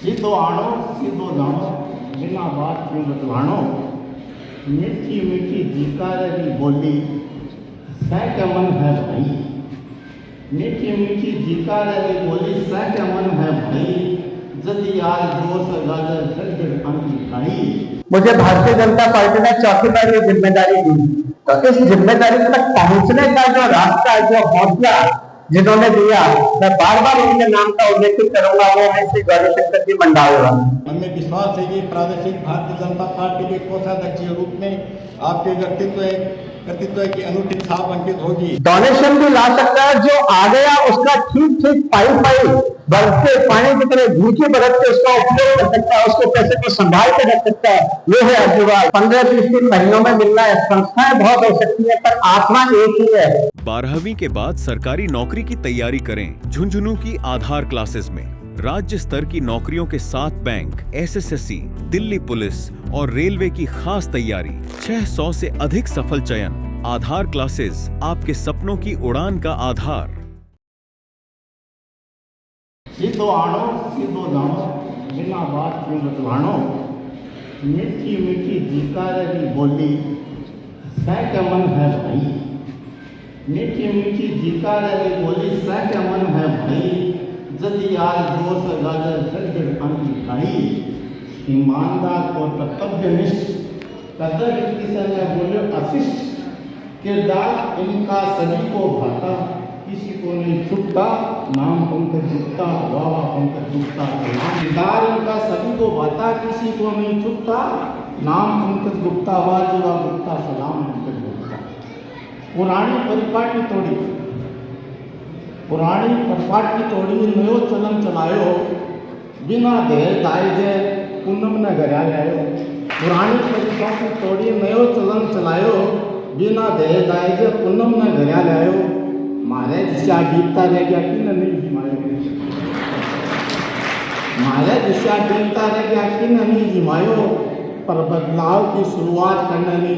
सीधो आणो सीधो जानो, बिना बात क्यों बतलानो। मीठी मीठी जिकारे की बोली, सैके मन है भाई। मीठी मीठी जिकारे की बोली, सैके मन है भाई। जदी आज जोर से गाजर फिर अंकी खाई। मुझे भारतीय जनता पार्टी ने चौथी बार ये जिम्मेदारी दी, तो इस जिम्मेदारी तक पहुंचने का जो रास्ता, जो हौसला जिन्होंने दिया, मैं बार बार उनके नाम का उल्लेख करूंगा, वो है श्री गौरीशंकर जी मंडाविया। हमें विश्वास है कि प्रादेशिक भारतीय जनता पार्टी के कोषाध्यक्ष के रूप में आपके व्यक्तित्व की अनूठी छाप अंकित होगी। डोनेशन भी ला सकता है, जो आ गया उसका ठीक ठीक पाई बरसते पानी की तरह भूखी बरत के उसका उपयोग कर सकता है, उसको पैसे को संभाल के रख सकता है। ये है अजूबा। 15-20 महीनों में मिलना है। संस्थाएं बहुत हो सकती है, पर आत्मा एक ही है। 12वीं के बाद सरकारी नौकरी की तैयारी करें झुंझुनू की आधार क्लासेस में। राज्य स्तर की नौकरियों के साथ बैंक, SSSC, दिल्ली पुलिस और रेलवे की खास तैयारी, 600 से अधिक सफल चयन। आधार क्लासेस, आपके सपनों की उड़ान का आधार। सीधो आणो सीधो जानो, बिना बात क्यों बतलानो। मीठी मीठी जिकारे की बोली, सैके मन है भाई। मीठी मीठी जिकारे की बोली, सैके मन है भाई। जदी आज जोर से गाजर फिर अंकी खाई। ईमानदार और कर्तव्यनिष्ठ, कदर किसी ने बोले अशिष्ट। किरदार इनका सभी को भाता, किसी को नहीं छुपता। नाम पंकज गुप्ता, वाह पंकज गुप्ता। किरदार इनका सभी को भाता, किसी को नहीं छुपता। नाम पंकज गुप्ता, वाह जीवा गुप्ता, सलाम पंकज गुप्ता। पुरानी परिपाटी तोड़ी, पुरानी परिपाटी तोड़ी, नयो चलन चलायो। बिना देर दायजे पूनम ने घर आयो। पुरानी परिपाटी तोड़ी, नयो चलन चलायो। बिना देर दायजे पूनम ने घर आयो। मारे दिशा डीपता रह गया कि नहीं जिमायो। मारे दिशा डीपता रह गया कि नहीं जिमायो। पर बदलाव की शुरुआत करने में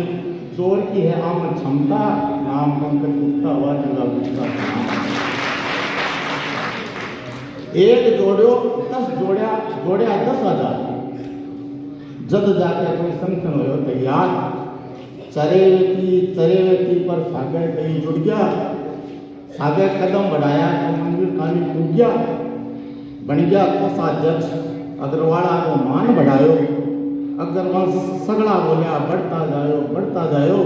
जोर की है आम क्षमता। नाम पंकज गुप्ता, वाह जीवा गुप्ता। एक जोड़ो 10 जोड़िया 10,000। जद जाके कोई संगठन हो तैयार। चरेवेती पर सागर कहीं जुड़ गया। सागर कदम बढ़ाया तो मंदिर काली टूट गया। बन गया कोषाध्यक्ष, अग्रवाड़ा को मान बढ़ायो। अग्रवंश सगड़ा बोलिया, बढ़ता जायो।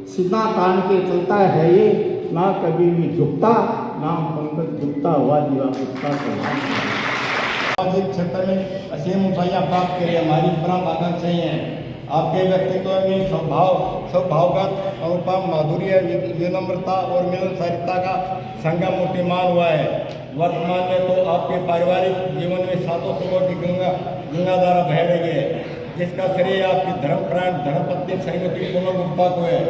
सीधा कान के चलता है ये, ना कभी भी झुकता। नाम पंकज गुप्ता, वाह जीवा गुप्ता। सामाजिक क्षेत्र में असीम ऊंचाइयां प्राप्त करें, हमारी परम आकांक्षाएं हैं। आपके व्यक्तित्व में स्वभावगत अनुपम माधुर्य, विनम्रता और मिलनसारिता का संगम मूर्तिमान हुआ है। वर्तमान में तो आपके पारिवारिक जीवन में सातों सुखों की गंगाधारा बह रही है, जिसका श्रेय आपकी धर्मप्राण धर्मपत्नी श्रीमती पूनम गुप्ता को है,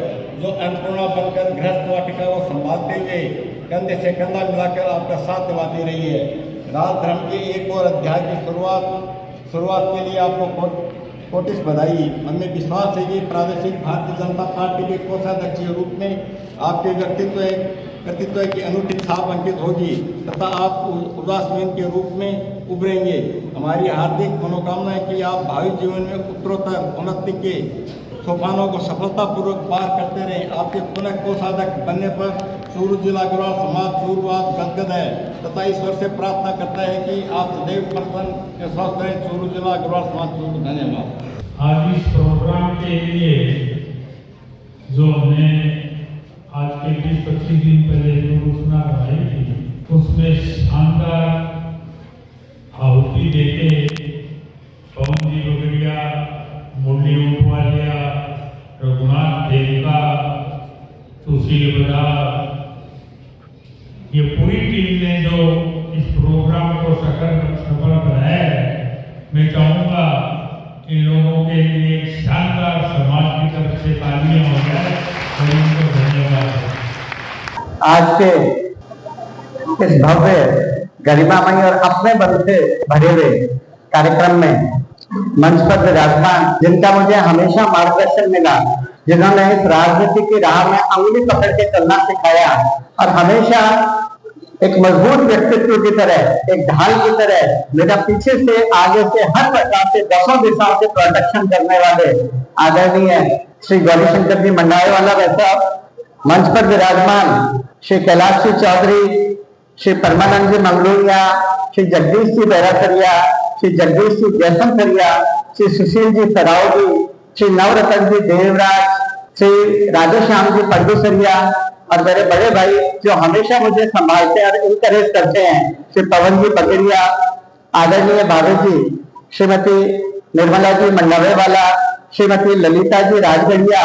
जो अन्नपूर्णा बनकर गृहस्थ वाटिका को संभालते हुए कंधे से कंधा मिलाकर आपका साथ निभाती रही है। राज धर्म के एक और अध्याय की शुरुआत के लिए आपको कोटिस बधाई। हमें विश्वास है कि प्रादेशिक भारतीय जनता पार्टी के कोषाध्यक्ष के रूप में आपके व्यक्तित्व की अनूठी छाप अंकित होगी तथा आप उदासीन के रूप में उभरेंगे। हमारी हार्दिक मनोकामना है कि आप भावी जीवन में उत्तरोत्तर उन्नति के सोपानों को सफलतापूर्वक पार करते रहें। आपके पुनः कोषाध्यक्ष बनने पर चूरू जिला गढ़वाल समाज चूरूवाद गदगद है तथा ईश्वर से प्रार्थना करता है कि आप सदैव प्रसन्न स्वस्थ रहें। चूरू जिला गढ़वाल समाज चूरू। धन्यवाद। आज इस प्रोग्राम के लिए जो हमने आज के 20-25 दिन पहले जो घोषणा कराई थी, उसमें शानदार आहुति देके पवन जी बगड़िया, मुरली ऊंटवालिया, रघुनाथ देवका, सुशील बजाज, ये पूरी टीम ने जो इस प्रोग्राम को सफल बनाया है, मैं चाहूँगा इन लोगों के लिए एक शानदार समाज की तरफ से तालियां हो जाए और इनको धन्यवाद। आज के इस भव्य गरिमामय और अपने बल से भरे हुए कार्यक्रम में मंच पर विराजमान, जिनका मुझे हमेशा मार्गदर्शन मिला, जिन्होंने इस राजनीति की राह में अंगुली पकड़ के चलना सिखाया और हमेशा एक मजबूत व्यक्तित्व की तरह, एक ढाल की तरह मेरा पीछे से आगे से हर प्रकार से 10 दिशाओं से प्रोटेक्शन करने वाले आदरणीय श्री गौरीशंकर जी मंडावे वैसा मंच पर विराजमान श्री कैलाश सिंह चौधरी, श्री परमानंद जी मंगलूरिया, श्री जगदीश जी बैरासरिया, श्री जगदीश जी जयसंकरिया, श्री सुशील जी सरावगी, श्री नवरतन जी देवराज, श्री राधेश्याम जी परदुसरिया और मेरे बड़े भाई जो हमेशा मुझे संभालते हैं और इनकरेज करते हैं, श्री पवन जी पकड़िया, आदरणीय भाभी जी श्रीमती निर्मला जी मंडावे वाला, श्रीमती ललिता जी राजगढ़िया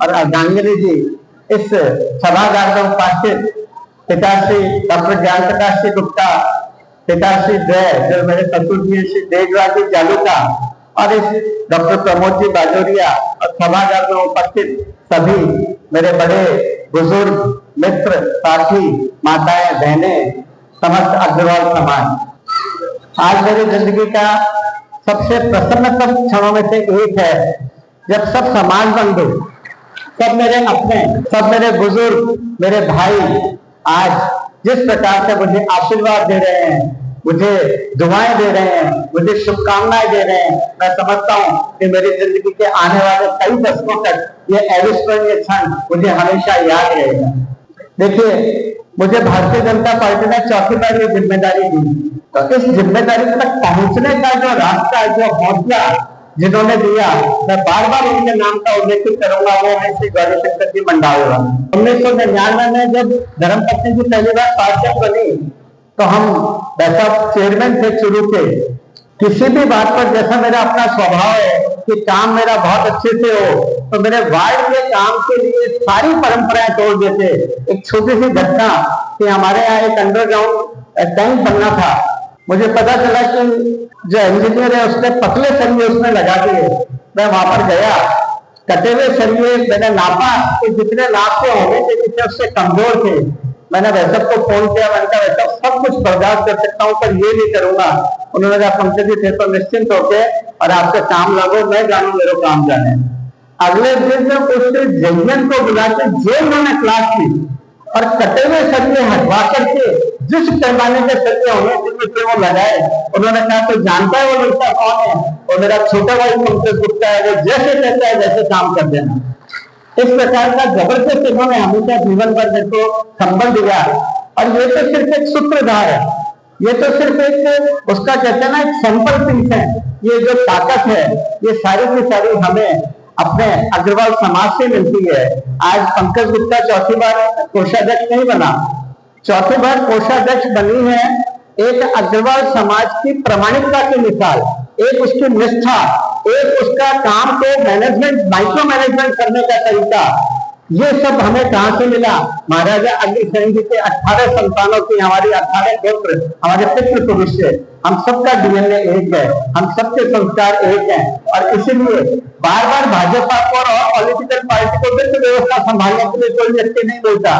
और अर्धांगिनी जी इस सभागार में उपस्थित पिताश्री डॉक्टर ज्ञान प्रकाश जी गुप्ता, पिताश्री जय जो मेरे ससुर जी श्री देवराज जी जालूका और इस डॉक्टर प्रमोद जी बाजोरिया और सभागार में उपस्थित सभी मेरे बड़े बुजुर्ग मित्र साथी माताएं बहनें समस्त अग्रवाल समाज। आज मेरी जिंदगी का सबसे प्रसन्नतम क्षणों में से एक है जब सब समाज बंधु, सब मेरे अपने, सब मेरे बुजुर्ग, मेरे भाई आज जिस प्रकार से मुझे आशीर्वाद दे रहे हैं, मुझे दुआएं दे रहे हैं, मुझे शुभकामनाएं दे रहे हैं, मैं समझता हूं कि मेरी जिंदगी के आने वाले कई दशकों तक ये अविस्मरणीय क्षण मुझे हमेशा याद रहेगा। देखिए, मुझे भारतीय जनता पार्टी ने चौथी बार ये जिम्मेदारी दी, तो इस जिम्मेदारी तक पहुंचने का जो रास्ता, जो हौसला जिन्होंने दिया, मैं बार बार उनके नाम का उल्लेख करूंगा, वो है श्री गौरीशंकर जी मंडावे। 1999 में जब धर्मपत्नी जी पहली बार पार्षद बनी तो हम वैसा चेयरमैन थे शुरू के, किसी भी बात पर जैसा मेरा अपना स्वभाव है कि काम मेरा बहुत अच्छे से हो, तो मेरे वार्ड के काम के लिए सारी परंपराएं तोड़ देते। एक छोटी सी घटना कि हमारे यहाँ एक अंडरग्राउंड टैंक बनना था, मुझे पता चला कि जो इंजीनियर है उसने पतले सरिये उसमें लगा दिए। मैं वहां पर गया, कटे हुए सरिये मैंने नापा कि जितने नाप के होने थे उससे कमजोर थे। मैंने वैसे को फोन किया, मैंने कहा वैसे सब कुछ बर्दाश्त कर सकता हूँ पर ये नहीं करूंगा। उन्होंने कहा पंकज जी थे तो निश्चिंत होके और आपसे काम लागो, मैं जानू मेरे काम जाने। अगले दिन में उस जयन को बुला के जेल में क्लास की और कटे हुए सरिये हटवा करके जिस पैमाने के सरिये होने जिनमें वो लगाए, उन्होंने कहा तो जानता है वो लड़का कौन है? वो मेरा छोटा भाई पंकज गुप्ता है, वो जैसे कहता है वैसे काम कर देना। इस प्रकार का जबरदस्त इन्होंने हमेशा जीवन भर मेरे को संबल दिया। और ये तो सिर्फ एक सूत्रधार है, ये तो सिर्फ एक उसका कहते हैं ना एक सैंपल पीस है। ये जो ताकत है ये सारी की सारी हमें अपने अग्रवाल समाज से मिलती है। आज पंकज गुप्ता चौथी बार कोषाध्यक्ष नहीं बना, चौथी बार कोषाध्यक्ष बनी है एक अग्रवाल समाज की प्रामाणिकता की मिसाल, एक उसकी निष्ठा, एक उसका काम को मैनेजमेंट, माइक्रो मैनेजमेंट करने का तरीका। ये सब हमें कहां से मिला? महाराजा अग्रसेन जी के 18 संतानों की हमारी 18 पुत्र, हमारे पितृ पुरुष से। हम सबका डीएनए एक है, हम सबके संस्कार एक हैं और इसीलिए बार बार भाजपा को और पॉलिटिकल पार्टी को वित्त व्यवस्था संभालने के लिए कोई व्यक्ति नहीं मिलता।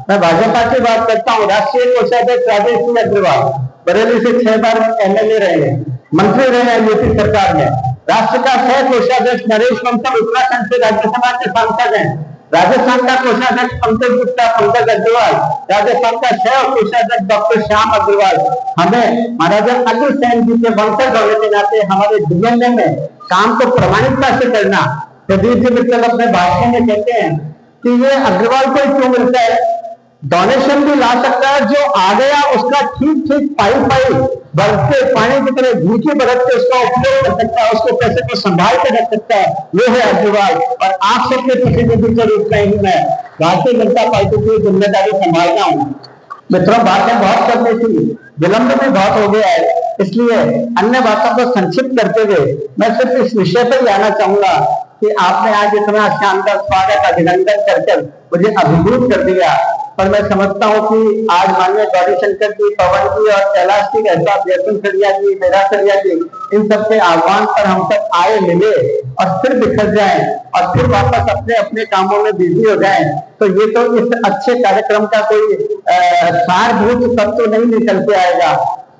मैं भाजपा की बात करता हूँ, राष्ट्रीय कोषाध्यक्ष राजेश सिंह अग्रवाल बरेली से 6 बार एमएलए रहे हैं, मंत्री रहे हैं यूपी सरकार में। राष्ट्र का सह कोषाध्यक्ष नरेश बंसल उत्तराखंड से राज्यसभा के सांसद हैं। राजस्थान का कोषाध्यक्ष पंकज गुप्ता, पंकज अग्रवाल, राजस्थान का सह कोषाध्यक्ष डॉक्टर श्याम अग्रवाल। हमें महाराजा अग्रसेन जी के वंशज होने के नाते हमारे डीएनए में काम को प्रामाणिकता से करना। प्रदीप जी मित्तल अपने भाषण में कहते हैं कि ये अग्रवाल को क्यों मिलता है? डोनेशन भी ला सकता है, जो आ गया उसका ठीक ठीक पाई पाई बरसते पानी की तरह भूखी बरत के उसका उपयोग कर सकता है, उसको पैसे को संभाल के रख सकता है, वो है अग्रवाल। और आप सबके प्रतिनिधि के रूप में ही मैं भारतीय जनता पार्टी की जिम्मेदारी संभालता हूँ। मित्रों, बातें बहुत करनी थी, विलंब भी बहुत हो गया है, इसलिए अन्य बातों को संक्षिप्त करते हुए मैं सिर्फ इस विषय पर ही आना चाहूंगा कि आपने आज इतना शानदार स्वागत, अभिनंदन कर मुझे अभिभूत कर दिया। पर मैं समझता हूँ कि आज माननीय गौरीशंकर जी, पवन जी और कैलाश जी, जयसंकरिया जी, बैरासरिया जी, इन सबके आह्वान पर हम सब आए मिले और फिर बिखर जाएं और फिर वापस अपने अपने कामों में बिजी हो जाएं, तो ये तो इस अच्छे कार्यक्रम का कोई सारभूत तत्व नहीं निकल के आएगा।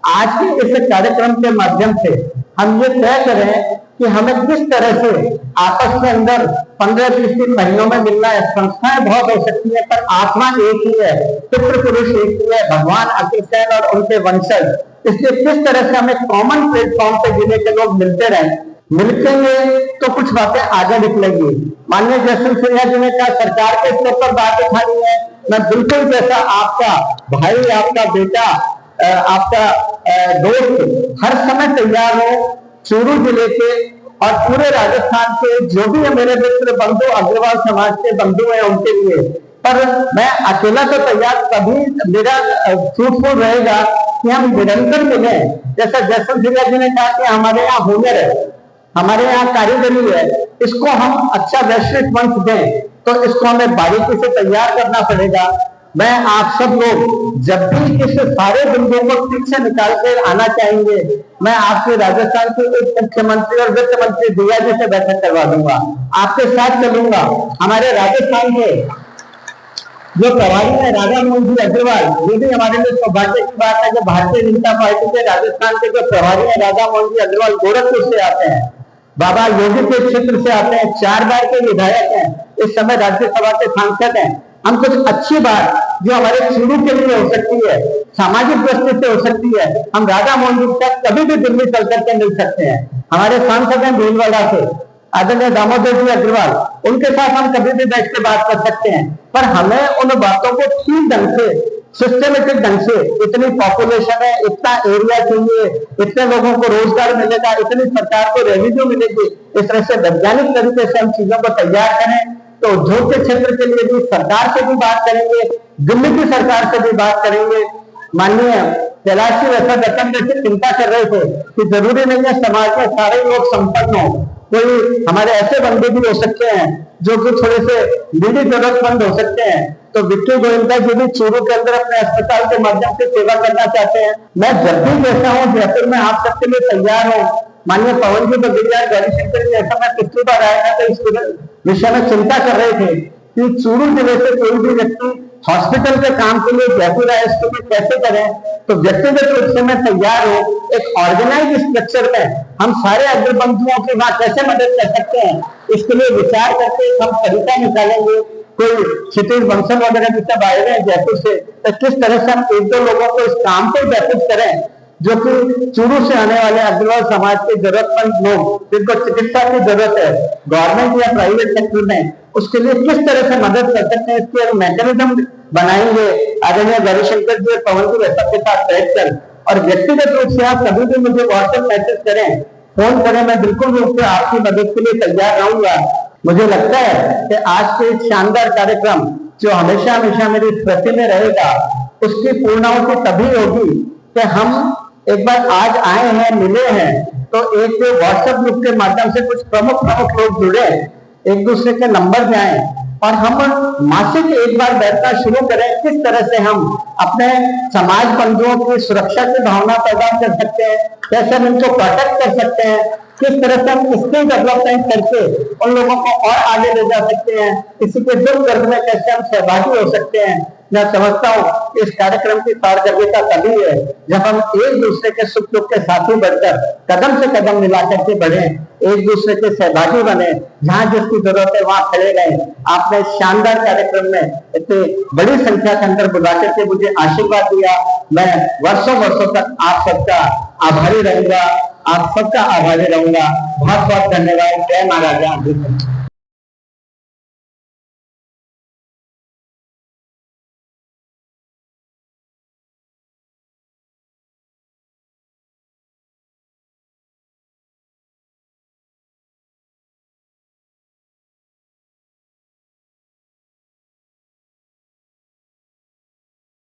आज के इस कार्यक्रम के माध्यम से हम ये तय करें कि हमें किस तरह से आपस में अंदर 15-20 दिन महीनों में मिलना है। संस्थाएं बहुत हो सकती है पर आत्मा एक ही है, पितृ पुरुष एक ही है, भगवान अग्रसेन और उनके वंशज। इसलिए किस तरह से हमें कॉमन प्लेटफॉर्म पे जिले के लोग मिलते रहे, मिलकेंगे तो कुछ बातें आगे निकलेंगी। माननीय जयसिंह सिन्हा जी ने कहा सरकार के स्तर पर बात उठानी है, मैं बिल्कुल जैसा आपका भाई, आपका बेटा, आपका दोस्त हर समय तैयार हूं। चूरू जिले के और पूरे राजस्थान के जो भी है मेरे मित्र बंधु, अग्रवाल समाज के बंधु हैं उनके लिए, पर मैं अकेला तो तैयार तभी मेरा फ्रूटफुल रहेगा कि हम निरंतर मिलें। जैसा जयसिंह सिन्हा जी ने कहा कि हमारे यहाँ हुनर है, हमारे यहाँ कारीगरी है, इसको हम अच्छा वैश्विक मंच दें तो इसको हमें बारीकी से तैयार करना पड़ेगा। मैं आप सब लोग जब भी इस सारे बिंदुओं को ठीक से निकाल कर आना चाहेंगे, मैं आपके राजस्थान के उप मुख्यमंत्री और वित्त मंत्री दिया जी से बैठक करवा दूंगा, आपके साथ चलूंगा। हमारे राजस्थान के जो प्रभारी है राजा मोहन जी अग्रवाल, ये भी हमारे लिए सौभाग्य की बात है कि भारतीय जनता पार्टी के राजस्थान के जो प्रभारी है राजा मोहन जी अग्रवाल गोरखपुर से आते हैं, बाबा योगी के क्षेत्र से आते हैं, 4 बार के विधायक हैं, इस समय राज्यसभा के सांसद हैं। हम कुछ अच्छी बात जो हमारे चूरू के लिए हो सकती है, सामाजिक दृष्टि से हो सकती है, हम राजा मोहन जी के साथ कभी भी दिल्ली चल करके मिल सकते हैं। हमारे सांसद हैं भीलवाड़ा से आदरणीय दामोदर जी अग्रवाल, उनके साथ हम कभी भी बैठ के बात कर सकते हैं, पर हमें उन बातों को ठीक ढंग से, सिस्टमेटिक ढंग से, इतनी पॉपुलेशन है, इतना एरिया चाहिए, इतने लोगों को रोजगार मिलेगा, इतनी सरकार को रेवेन्यू मिलेगी, इस तरह से वैज्ञानिक तरीके से हम चीजों को तैयार करें। तो उद्योग के क्षेत्र के लिए भी सरकार से भी बात करेंगे, दिल्ली की सरकार से भी बात करेंगे। माननीय कैलाश जी वैसा दत्तन जैसे चिंता कर रहे थे कि जरूरी नहीं है समाज में सारे लोग संपन्न हो, कोई हमारे ऐसे बंदे भी हो सकते हैं जो कि थोड़े से निजी जरूरतमंद हो सकते हैं। तो विक्की गोविंदा जी भी चूरू के अंदर अपने अस्पताल के माध्यम से सेवा करना चाहते हैं। मैं जब भी कहता हूँ जयपुर में आप सबके लिए तैयार हूँ। माननीय पवन जी बगड़िया, गौरीशंकर जी, ऐसा मैं पिछली बार आया था तो इस विषय में चिंता कर रहे थे कि चूरू जिले से कोई भी व्यक्ति हॉस्पिटल के काम के लिए जयपुर आए, इसको भी कैसे करें। तो व्यक्तिगत रूप से मैं तैयार हूँ, एक ऑर्गेनाइज स्ट्रक्चर में हम सारे अग्रबंधुओं की वहां कैसे मदद कर सकते हैं, इसके लिए विचार करके हम तरीका निकालेंगे। कोई क्षितिज बंसल वगैरह भी सब आए हुए हैं जयपुर से, तो किस तरह से हम 1-2 लोगों को इस काम को व्यापित करें जो कि चूरू से आने वाले अग्रवाल समाज के जरूरतमंद लोग जिनको चिकित्सा की जरूरत है गवर्नमेंट या प्राइवेट सेक्टर में, उसके लिए किस तरह से मदद कर सकते हैं, इसके मैकेनिज्म बनाएंगे। आदरणीय गौरीशंकर जी और पवन जी सबके साथ बैठकर, और व्यक्तिगत रूप से आप कभी भी मुझे व्हाट्सएप मैसेज करें, फोन करें, मैं बिल्कुल रूप से आपकी मदद के लिए तैयार रहूंगा। मुझे लगता है कि आज के एक शानदार कार्यक्रम जो हमेशा हमेशा मेरी स्मृति में रहेगा, उसकी पूर्णाहुति तभी होगी कि हम एक बार आज आए हैं, मिले हैं, तो एक व्हाट्सएप ग्रुप के माध्यम से कुछ प्रमुख लोग जुड़े, एक दूसरे के नंबर जाएं और हम मासिक एक बार बैठना शुरू करें। किस तरह से हम अपने समाज बंधुओं की सुरक्षा की भावना पैदा कर सकते हैं, कैसे हम इनको प्रोटेक्ट कर सकते हैं, किस तरह से हम स्किल डेवलपमेंट करके उन लोगों को और आगे ले जा सकते हैं, किसी के दुख दर्द में कैसे हम सहभागी हो सकते हैं। मैं समझता हूँ इस कार्यक्रम की सार्थकता तभी है जब हम एक दूसरे के सुख दुख के साथी बनकर कदम से कदम मिलाकर के बढ़े, एक दूसरे के सहभागी बने, जहां जिसकी जरूरत है वहां खड़े रहे। आपने शानदार कार्यक्रम में इतनी बड़ी संख्या के अंदर बुला करके मुझे आशीर्वाद दिया। मैं वर्षों तक आप सबका आभारी रहूंगा, आप सबका आभारी रहूंगा। बहुत बहुत धन्यवाद। जय महाराजा।